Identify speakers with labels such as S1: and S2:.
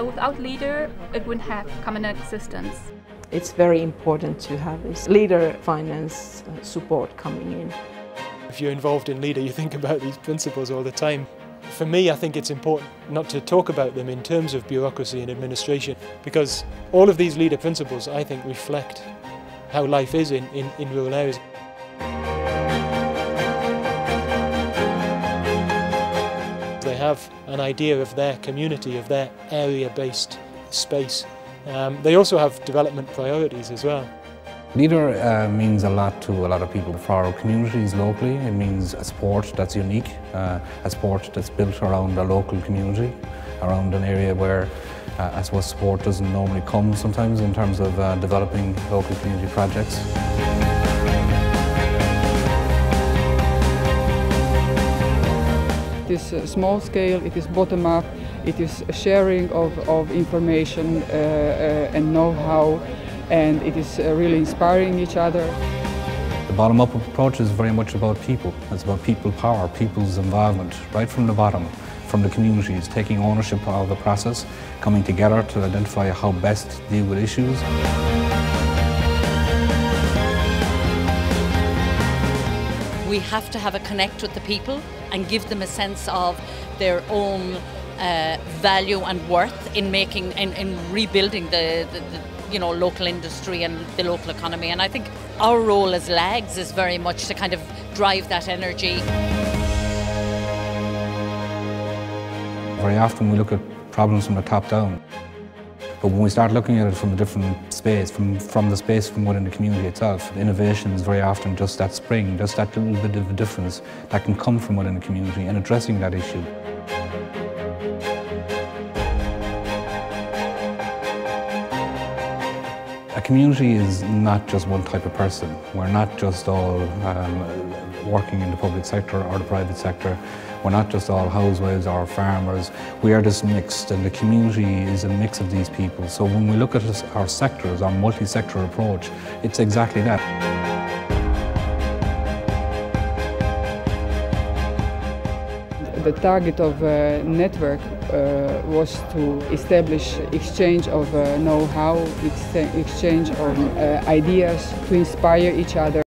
S1: without leader, it wouldn't have come into existence.
S2: It's very important to have this leader finance support coming in.
S3: If you're involved in leader, you think about these principles all the time. For me, I think it's important not to talk about them in terms of bureaucracy and administration, because all of these leader principles, I think, reflect how life is in rural areas. They have an idea of their community, of their area-based space. They also have development priorities as well.
S4: Leader means a lot to a lot of people. For our communities locally, it means a sport that's unique, a sport that's built around a local community, around an area where I suppose sport doesn't normally come sometimes in terms of developing local community projects.
S5: It is small scale, it is bottom up, it is sharing of information and know-how, and it is really inspiring each other.
S4: The bottom-up approach is very much about people. It's about people power, people's involvement, right from the bottom, from the communities, taking ownership of the process, coming together to identify how best to deal with issues.
S6: We have to have a connect with the people and give them a sense of their own value and worth in rebuilding the local industry and the local economy. And I think our role as LAGs is very much to kind of drive that energy.
S4: Very often we look at problems from the top down. But when we start looking at it from a different space, from the space from within the community itself, innovation is very often just that spring, just that little bit of a difference that can come from within the community and addressing that issue. A community is not just one type of person. We're not just all working in the public sector or the private sector. We're not just all housewives or farmers. We are just mixed, and the community is a mix of these people. So when we look at our sectors, our multi-sector approach, it's exactly that.
S5: The target of network was to establish exchange of know-how, exchange of ideas to inspire each other.